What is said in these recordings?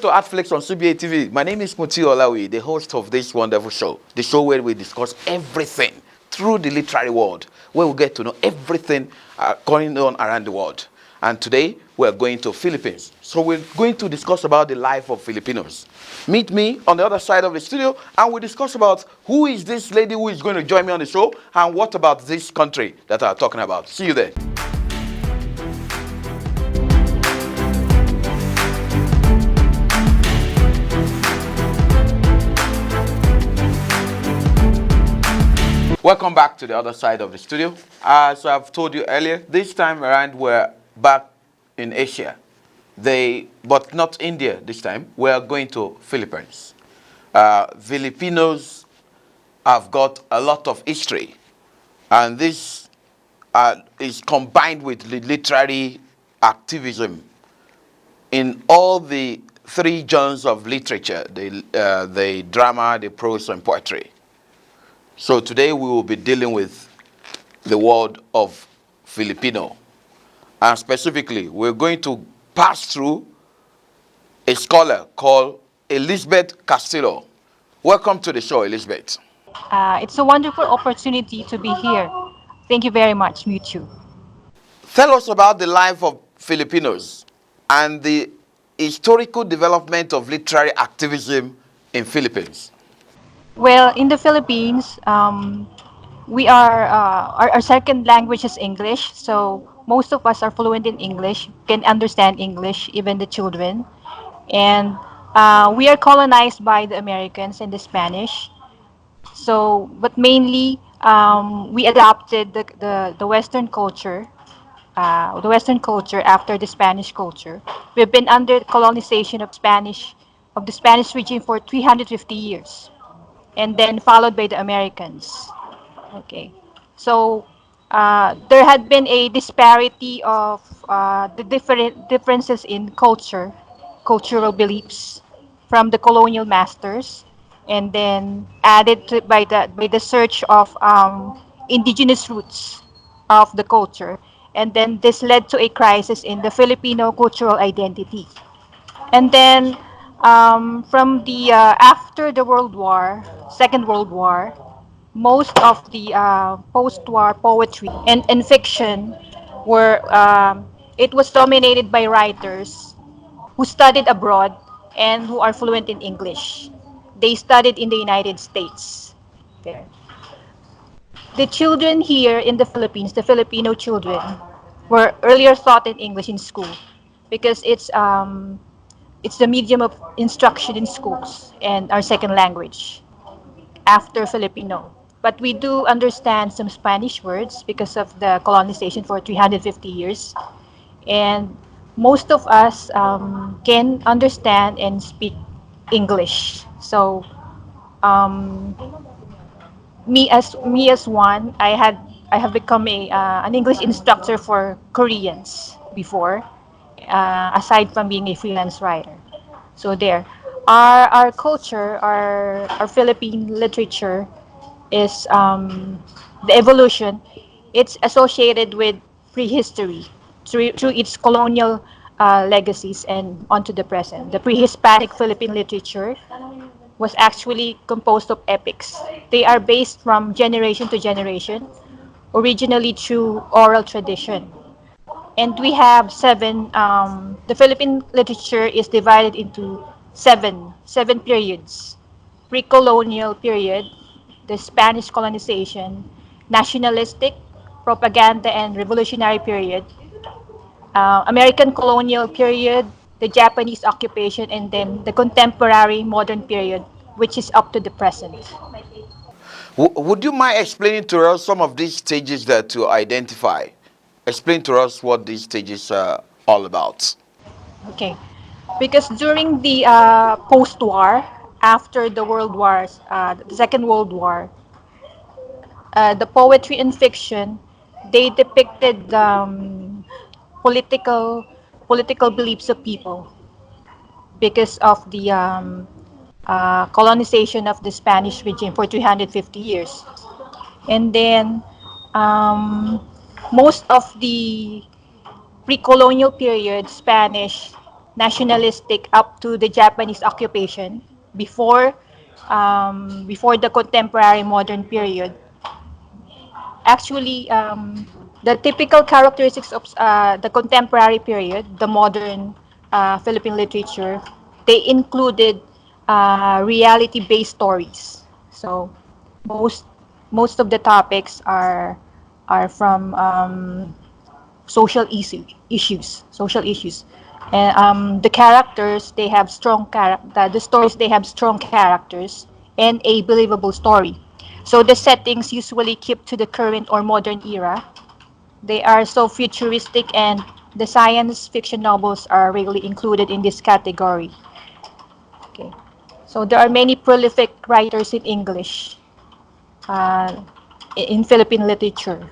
to Artflakes on CBA TV. My name is Muti Olawi, the host of this wonderful show. The show where we discuss everything through the literary world, where we get to know everything going on around the world. And today, we're going to Philippines. So we're going to discuss about the life of Filipinos. Meet me on the other side of the studio, and we'll discuss about who is this lady who is going to join me on the show, and what about this country that I'm talking about. See you there. Welcome back to the other side of the studio. As I've told you earlier, this time around we're back in Asia. But not India this time. We're going to Philippines. Filipinos have got a lot of history, and this is combined with literary activism in all the three genres of literature: the drama, the prose, and poetry. So today we will be dealing with the world of Filipino. And specifically, we're going to pass through a scholar called Elizabeth Castillo. Welcome to the show, Elizabeth. It's a wonderful opportunity to be here. Thank you very much, Mutu. Tell us about the life of Filipinos and the historical development of literary activism in Philippines. Well, in the Philippines, our second language is English, so most of us are fluent in English, can understand English, even the children. And we are colonized by the Americans and the Spanish. So, but mainly, we adopted the Western culture, after the Spanish culture. We've been under colonization of the Spanish regime for 350 years, and then followed by the Americans. Okay, so there had been a disparity of the different differences in cultural beliefs from the colonial masters, and then added to, by the search of indigenous roots of the culture, and then this led to a crisis in the Filipino cultural identity. And then from the after the Second World War, most of the post-war poetry and fiction were it was dominated by writers who studied abroad and who are fluent in English. They studied in the United States. There. The children here in the Philippines, the Filipino children, were earlier taught in English in school because it's the medium of instruction in schools and our second language after Filipino. But we do understand some Spanish words because of the colonization for 350 years. And most of us can understand and speak English. So um, me as one, I have become an English instructor for Koreans before, aside from being a freelance writer. So there, our culture, our Philippine literature is the evolution. It's associated with prehistory through its colonial legacies and onto the present. The pre-Hispanic Philippine literature was actually composed of epics. They are based from generation to generation, originally through oral tradition. And we have seven. The Philippine literature is divided into seven periods: pre-colonial period, the Spanish colonization, nationalistic, propaganda and revolutionary period, American colonial period, the Japanese occupation, and then the contemporary modern period, which is up to the present. Would you mind explaining to us some of these stages that you identify? Explain to us what these stages are all about. Okay, because during the post-war, after the the Second World War, the poetry and fiction, they depicted political political beliefs of people because of the colonization of the Spanish regime for 350 years. And then most of the pre-colonial period Spanish nationalistic up to the Japanese occupation before before the contemporary modern period. Actually, the typical characteristics of the contemporary period, the modern Philippine literature, they included reality-based stories. So most most of the topics are from social issues, and the characters they have strong character. The stories they have strong characters and a believable story. So the settings usually keep to the current or modern era. They are so futuristic, and the science fiction novels are really included in this category. Okay. So there are many prolific writers in English uh, in Philippine literature.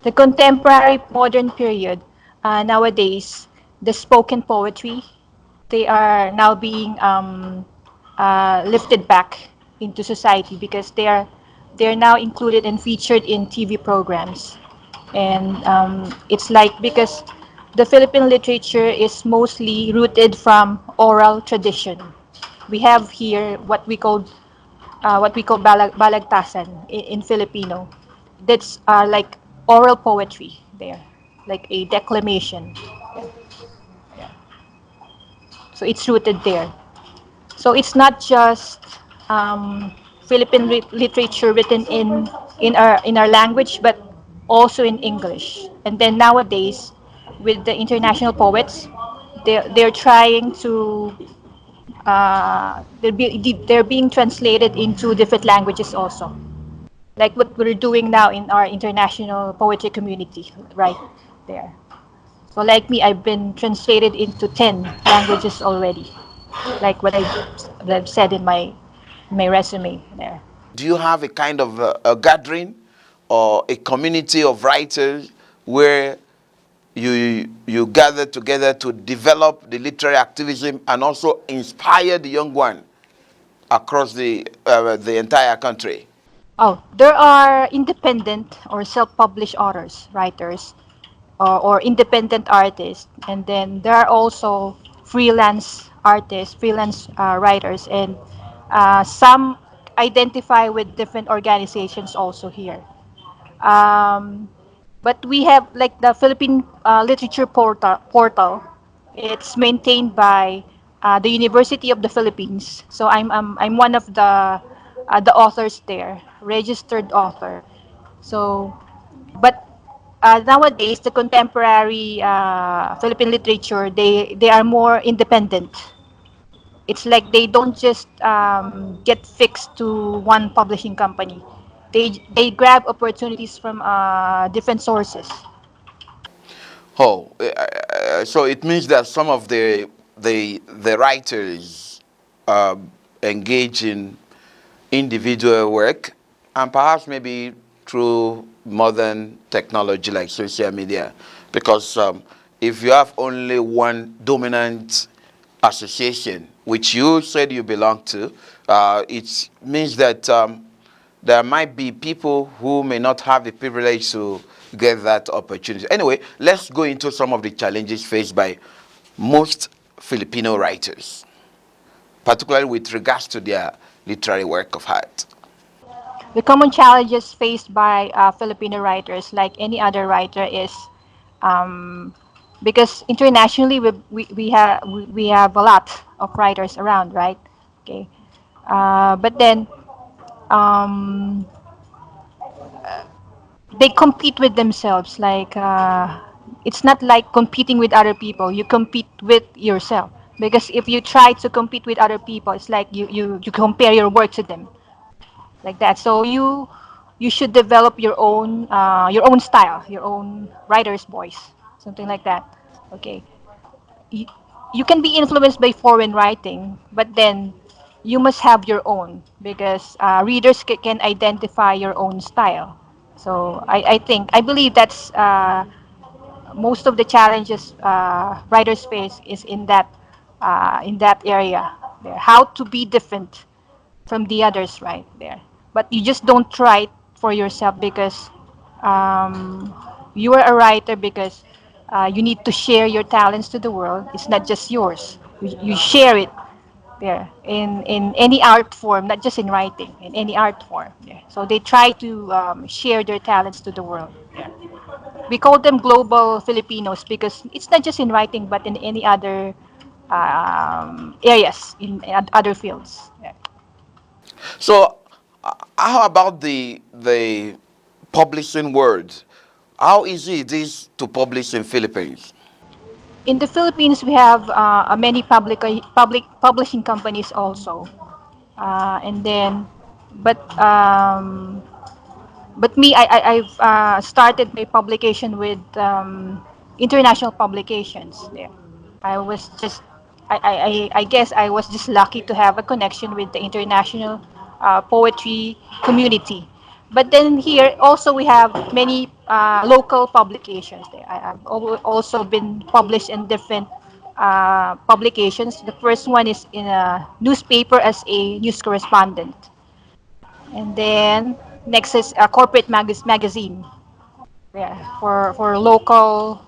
The contemporary modern period, nowadays, the spoken poetry, they are now being lifted back into society because they're now included and featured in TV programs. And it's like because the Philippine literature is mostly rooted from oral tradition. We have here what we call balagtasan in Filipino. That's like oral poetry there, like a declamation. So it's rooted there. So it's not just Philippine literature written in our language, but also in English. And then nowadays, with the international poets, they're trying to they're being translated into different languages also, like what we're doing now in our international poetry community, right there. So like me, I've been translated into 10 languages already, like what I've said in my resume there. Do you have a kind of a gathering or a community of writers where you gather together to develop the literary activism and also inspire the young one across the entire country? Oh, there are independent or self-published authors, writers, or independent artists, and then there are also freelance artists, freelance writers, and some identify with different organizations also here. Um, but we have like the Philippine Literature Portal. It's maintained by the University of the Philippines. So I'm one of the authors there, registered author. So, but nowadays the contemporary Philippine literature they are more independent. It's like they don't just get fixed to one publishing company. They grab opportunities from different sources. Oh, so it means that some of the writers uh, engage in individual work, and perhaps maybe through modern technology like social media, because if you have only one dominant association, which you said you belong to, it means that there might be people who may not have the privilege to get that opportunity. Anyway, let's go into some of the challenges faced by most Filipino writers, particularly with regards to their literary work of art. The common challenges faced by Filipino writers, like any other writer, is um, because internationally we have a lot of writers around, right? Okay, but then um, they compete with themselves. Like it's not like competing with other people. You compete with yourself because if you try to compete with other people, it's like you compare your work to them like that. So you should develop your own style, your own writer's voice, something like that. Okay, you, you can be influenced by foreign writing, but then you must have your own because readers can identify your own style. So I believe that's most of the challenges writers face is in that area there. How to be different from the others right there. But you just don't try it for yourself because um, you are a writer because you need to share your talents to the world. It's not just yours. you share it there in any art form, not just in writing, in any art form. Yeah. So they try to share their talents to the world. Yeah. We call them global Filipinos because it's not just in writing, but in any other areas, in other fields. Yeah. So, how about the publishing world? How easy it is to publish in Philippines? In the Philippines, we have many public publishing companies also, and then, but me, I've started my publication with international publications there. I was just, I guess I was just lucky to have a connection with the international poetry community. But then here also we have many local publications there. I've also been published in different publications. The first one is in a newspaper as a news correspondent. And then next is a corporate magazine, yeah, for local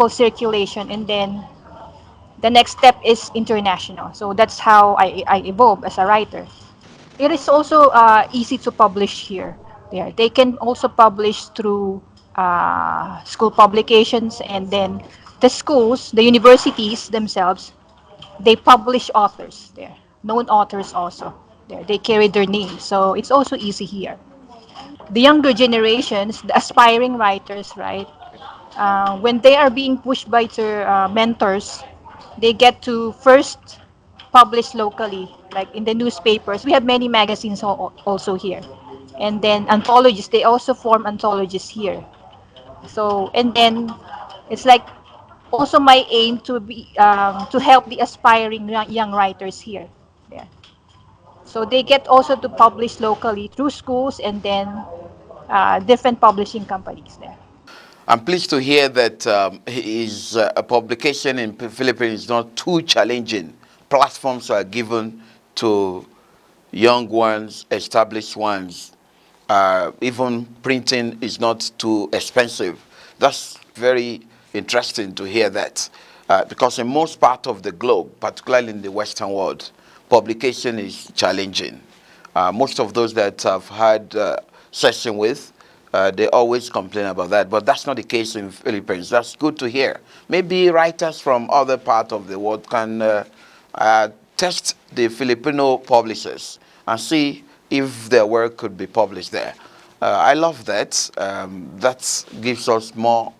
circulation. And then the next step is international. So that's how I evolve as a writer. It is also easy to publish here. There, they can also publish through school publications, and then the schools, the universities themselves, they publish authors there, known authors also. There, they carry their names, so it's also easy here. The younger generations, the aspiring writers, right? When they are being pushed by their mentors, they get to first publish locally, like in the newspapers. We have many magazines also here. And then anthologies, they also form anthologies here. So, and then it's like also my aim to be to help the aspiring young writers here. Yeah. So they get also to publish locally through schools and then different publishing companies there. I'm pleased to hear that his publication in Philippines is not too challenging. Platforms are given to young ones, established ones. Even printing is not too expensive. That's very interesting to hear that. Because in most part of the globe, particularly in the Western world, publication is challenging. Most of those that I've had session with, they always complain about that. But that's not the case in Philippines. That's good to hear. Maybe writers from other part of the world can test the Filipino publishers and see if their work could be published there. I love that. That gives us more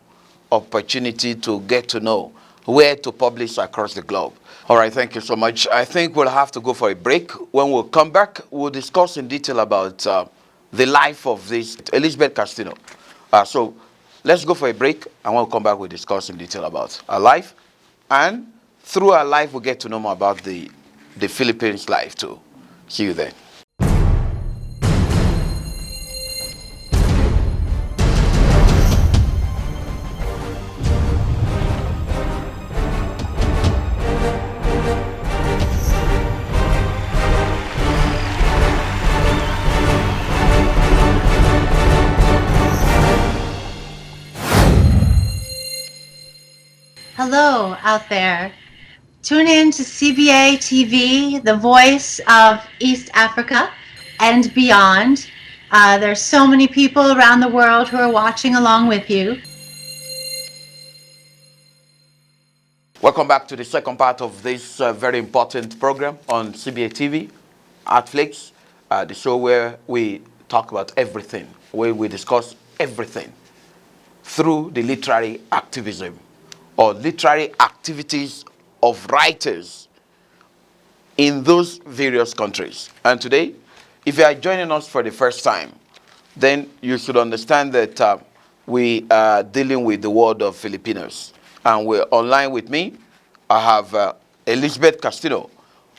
opportunity to get to know where to publish across the globe. All right, thank you so much. I think we'll have to go for a break. When we'll come back, we'll discuss in detail about the life of this Elizabeth Castillo. So let's go for a break, and when we come back, we'll discuss in detail about her life. And through her life, we'll get to know more about the Philippines life too. See you then. Hello out there. Tune in to CBA TV, the voice of East Africa and beyond. There's so many people around the world who are watching along with you. Welcome back to the second part of this very important program on CBA TV, Artflakes, the show where we talk about everything, where we discuss everything through the literary activism or literary activities of writers in those various countries. And today, if you are joining us for the first time, then you should understand that we are dealing with the world of Filipinos. And we're online with me. I have Elizabeth Castillo.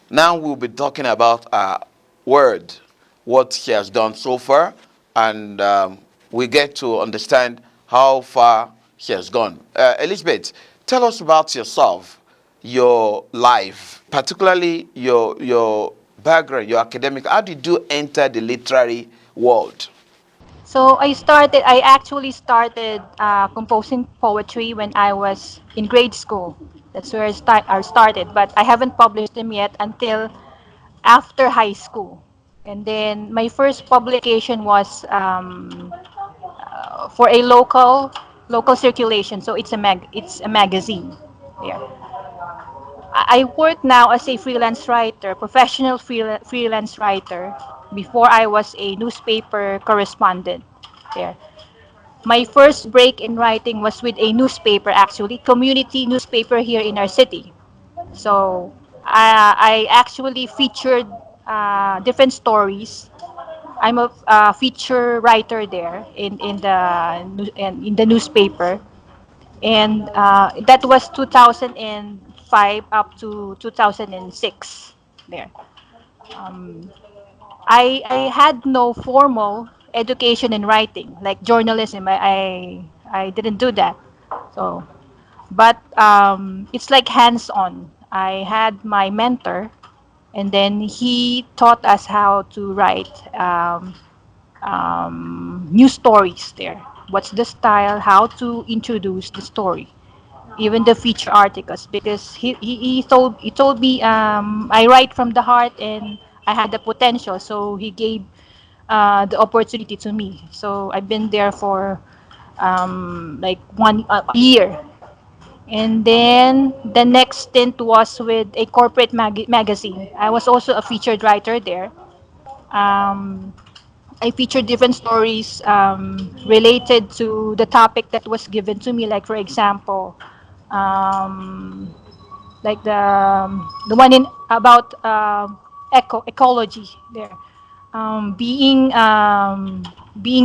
Now we'll be talking about word, what she has done so far, and we get to understand how far she has gone. Elizabeth, tell us about yourself, your life, particularly your background, your academic. How did you enter the literary world? So I actually started composing poetry when I was in grade school. That's where I started, but I haven't published them yet until after high school. And then my first publication was for a local circulation, so it's a magazine. Yeah. I work now as a freelance writer, professional freelance writer. Before I was a newspaper correspondent there. My first break in writing was with a newspaper, actually, community newspaper here in our city. So I actually featured different stories. I'm a feature writer there in the newspaper, and that was 2005 up to 2006. There, I had no formal education in writing, like journalism. I didn't do that. So, but it's like hands-on. I had my mentor, and then he taught us how to write news stories there. What's the style? How to introduce the story, even the feature articles, because he told me I write from the heart and I had the potential, so he gave the opportunity to me. So I've been there for like one a year, and then the next stint was with a corporate magazine. I was also a featured writer there. Um, I featured different stories related to the topic that was given to me. Like for example, um, like the one in about ecology there, being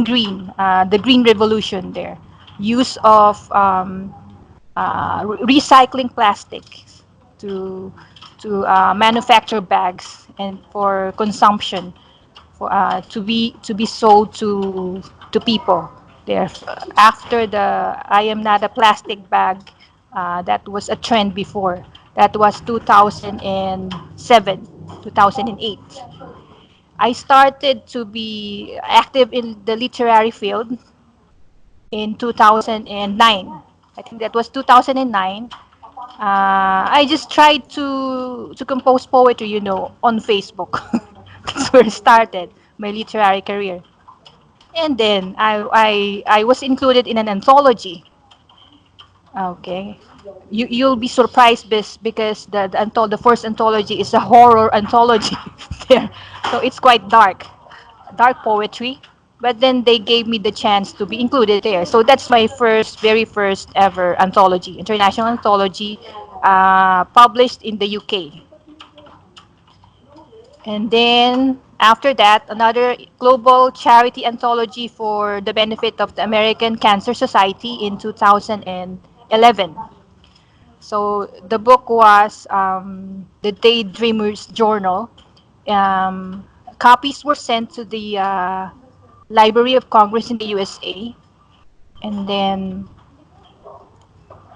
green, the green revolution there, use of recycling plastics to manufacture bags and for consumption, for to be sold to people there. After the I am not a plastic bag, that was a trend before. That was 2007, 2008. I started to be active in the literary field in 2009. I think that was 2009. I just tried to compose poetry, on Facebook. That's where it started my literary career. And then I was included in an anthology. Okay. You'll be surprised because the first anthology is a horror anthology there. So it's quite dark poetry. But then they gave me the chance to be included there. So that's my very first ever anthology, international anthology, published in the UK. And then after that, another global charity anthology for the benefit of the American Cancer Society in 2011. So the book was The Daydreamer's Journal. Copies were sent to the Library of Congress in the USA. And then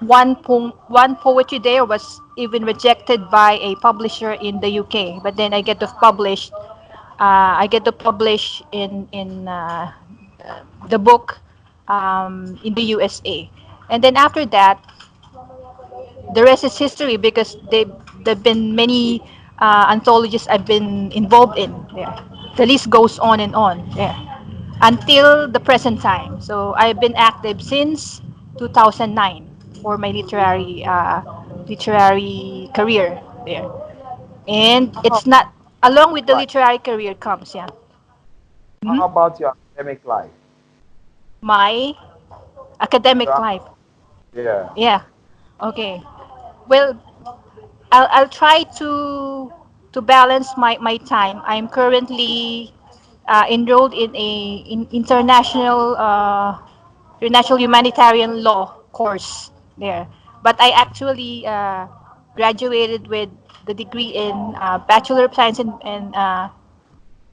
one poetry there was even rejected by a publisher in the UK. But then I get to publish in the book in the USA. And then after that, the rest is history because there've been many anthologies I've been involved in there. The list goes on and on there until the present time. So I've been active since 2009 for my literary career there. And How, it's not along with the right. literary career comes, yeah. How Mhm. about your academic life? My academic Your, life. yeah. Yeah. Okay. Well, I'll try to balance my time. I'm currently enrolled in international humanitarian law course there. But I actually graduated with the degree in Bachelor of Science in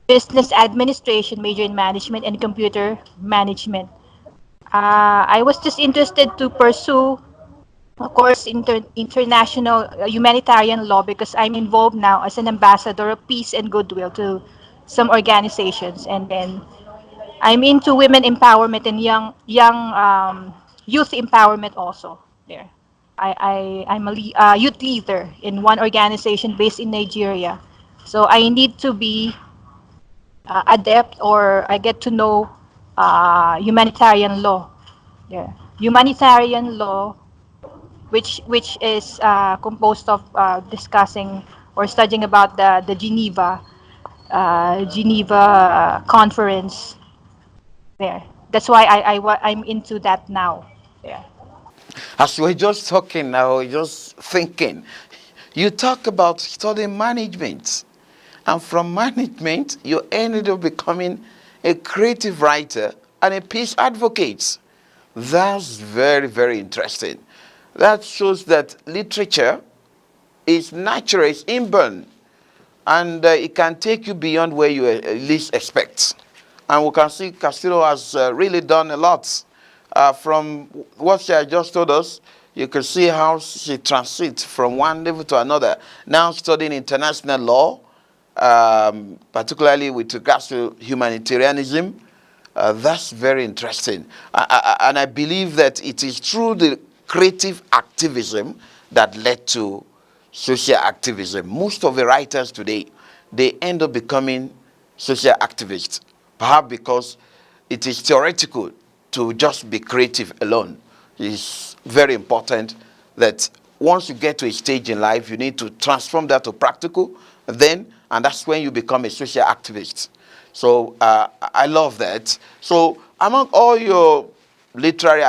Business Administration, major in Management and Computer Management. I was just interested to pursue, of course, international humanitarian law because I'm involved now as an ambassador of peace and goodwill to some organizations, and then I'm into women empowerment and young youth empowerment also there. I'm a youth leader in one organization based in Nigeria. So I need to be adept, or I get to know humanitarian law. Yeah. Humanitarian law, which is composed of discussing or studying about the Geneva conference there. That's why I'm into that now. Yeah. As we're just talking now, we're just thinking. You talk about studying management, and from management, you ended up becoming a creative writer and a peace advocate. That's very, very interesting. That shows that literature is natural, it's inborn, and it can take you beyond where you least expect. And we can see Castillo has really done a lot. From what she has just told us, you can see how she transits from one level to another. Now studying international law, particularly with regards to humanitarianism. That's very interesting. And I believe that it is through the creative activism that led to social activism. Most of the writers today, they end up becoming social activists, perhaps because it is theoretical to just be creative alone. It's very important that once you get to a stage in life, you need to transform that to practical, and that's when you become a social activist. So I love that. So among all your literary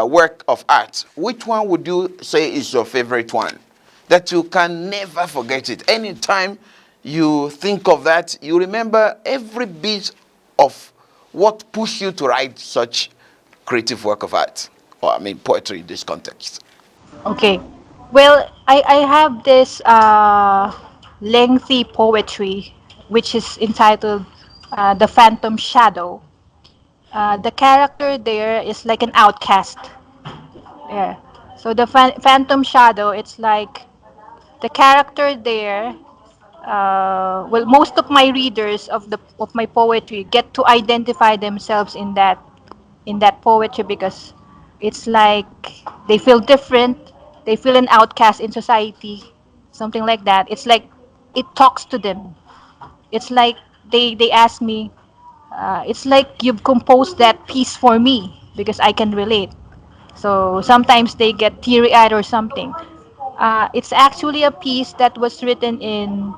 work of art, which one would you say is your favorite one? That you can never forget it. Anytime you think of that, you remember every bit of what pushed you to write such creative work of art, or I mean poetry in this context. Okay. Well, I have this lengthy poetry which is entitled The Phantom Shadow. The character there is like an outcast. Yeah. So the Phantom Shadow, it's like the character there. Well, most of my readers of my poetry get to identify themselves in that poetry because it's like they feel different, they feel an outcast in society, something like that. It's like it talks to them. It's like they ask me, it's like you've composed that piece for me because I can relate. So sometimes they get teary eyed or something. It's actually a piece that was written in,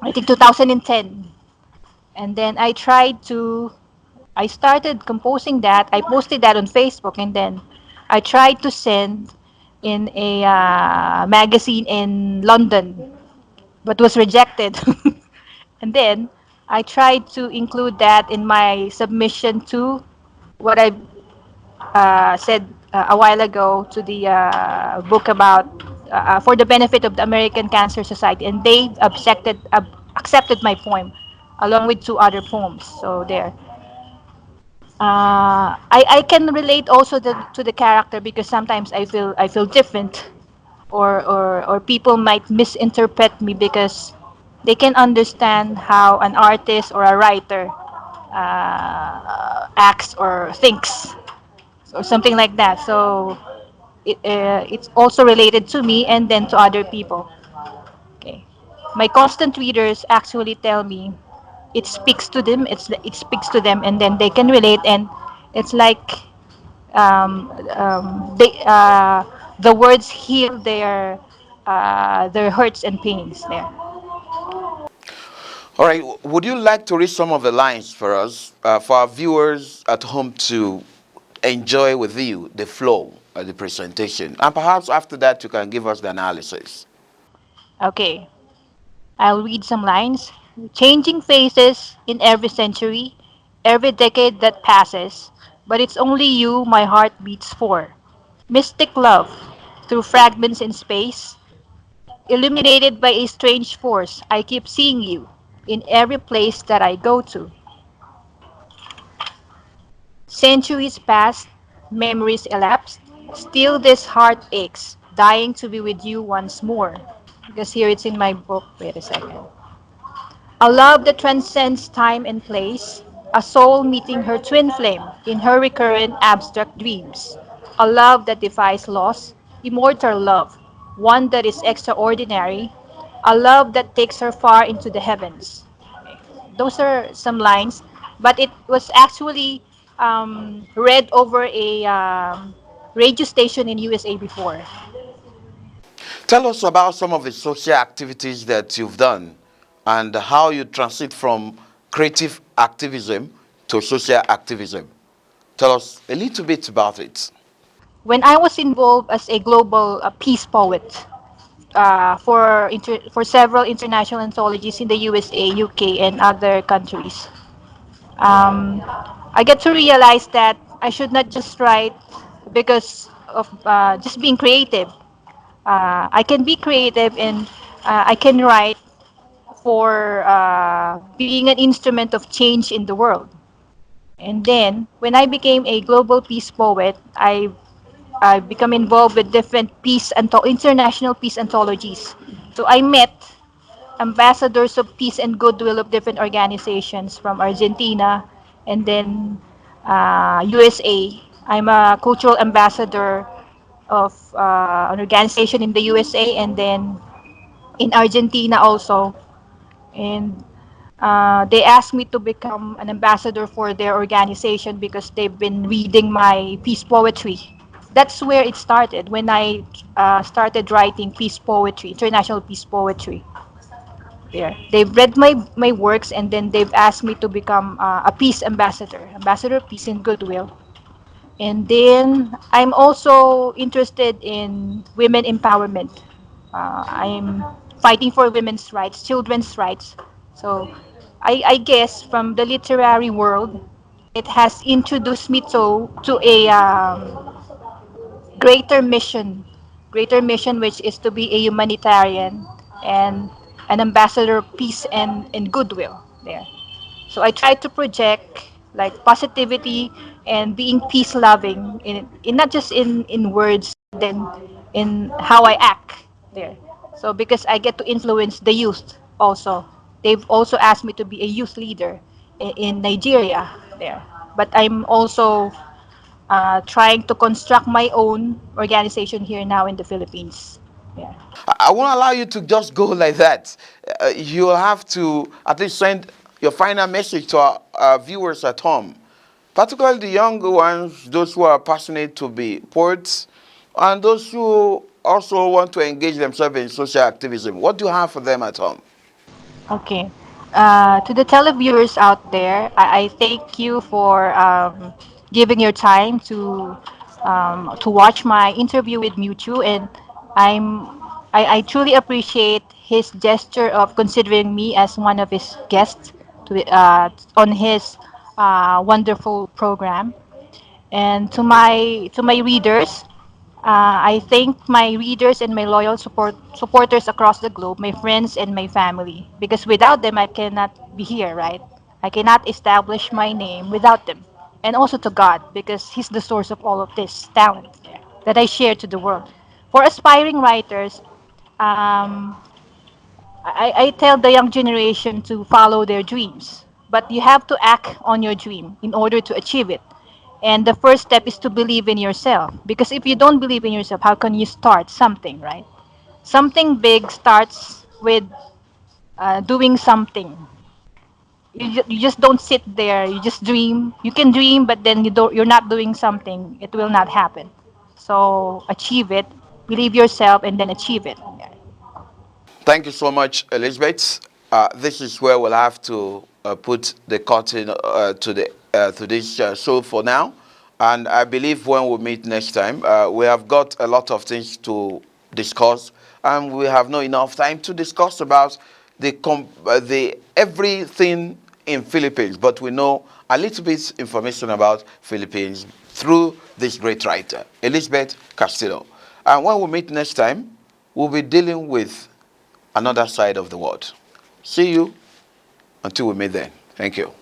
I think, 2010. And then I started composing that. I posted that on Facebook, and then I tried to send in a magazine in London, but was rejected. And then I tried to include that in my submission to what I said a while ago to the book about for the benefit of the American Cancer Society, and they accepted my poem along with two other poems. So there. I can relate also to the character because sometimes I feel different, or people might misinterpret me because they can understand how an artist or a writer acts or thinks or something like that. So it's also related to me and then to other people. Okay, my constant readers actually tell me it speaks to them. It speaks to them, and then they can relate, and it's like they the words heal their hurts and pains there. All right, would you like to read some of the lines for us, for our viewers at home to enjoy with you the flow of the presentation? And perhaps after that, you can give us the analysis. Okay, I'll read some lines. Changing faces in every century, every decade that passes, but it's only you my heart beats for. Mystic love, through fragments in space, illuminated by a strange force, I keep seeing you in every place that I go to. Centuries passed, memories elapsed, still this heart aches, dying to be with you once more. Because here it's in my book. Wait a second. A love that transcends time and place, a soul meeting her twin flame in her recurrent abstract dreams. A love that defies loss, immortal love, one that is extraordinary, a love that takes her far into the heavens. Those are some lines, but it was actually read over a radio station in USA before. Tell us about some of the social activities that you've done and how you transit from creative activism to social activism. Tell us a little bit about it. When I was involved as a global peace poet for several international anthologies in the USA, UK, and other countries, um, I get to realize that I should not just write because of just being creative. I can be creative and I can write for being an instrument of change in the world. And then, when I became a global peace poet, I become involved with different international peace anthologies. So I met ambassadors of peace and goodwill of different organizations from Argentina and then USA. I'm a cultural ambassador of an organization in the USA and then in Argentina also. And they asked me to become an ambassador for their organization because they've been reading my peace poetry. That's where it started when I started writing peace poetry, international peace poetry. There, they've read my works and then they've asked me to become a peace ambassador, ambassador of peace and goodwill. And then I'm also interested in women empowerment. I'm fighting for women's rights, children's rights. So I guess from the literary world, it has introduced me to a greater mission, which is to be a humanitarian and an ambassador of peace and goodwill there. So I try to project like positivity and being peace loving in not just in words, then in how I act there. So because I get to influence the youth also. They've also asked me to be a youth leader in Nigeria there. But I'm also trying to construct my own organization here now in the Philippines. Yeah. I won't allow you to just go like that. You'll have to at least send your final message to our viewers at home, particularly the younger ones, those who are passionate to be poets, and those who also want to engage themselves in social activism. What do you have for them at home? Okay. To the televiewers out there, I thank you for giving your time to watch my interview with Mewtwo, and I truly appreciate his gesture of considering me as one of his guests on his wonderful program. And to my readers, I thank my readers and my loyal supporters across the globe, my friends and my family, because without them I cannot be here, right? I cannot establish my name without them. And also to God, because He's the source of all of this talent that I share to the world. For aspiring writers, um, I tell the young generation to follow their dreams, but you have to act on your dream in order to achieve it. And the first step is to believe in yourself. Because if you don't believe in yourself, how can you start something, right? Something big starts with doing something. You just don't sit there. You just dream. You can dream, but then you're not doing something. It will not happen. So achieve it. Believe yourself, and then achieve it. Thank you so much, Elizabeth. This is where we'll have to put the curtain to this show for now. And I believe when we meet next time, we have got a lot of things to discuss, and we have not enough time to discuss about the everything in Philippines. But we know a little bit information about Philippines through this great writer, Elizabeth Castillo. And when we meet next time, we'll be dealing with another side of the world. See you until we meet then. Thank you.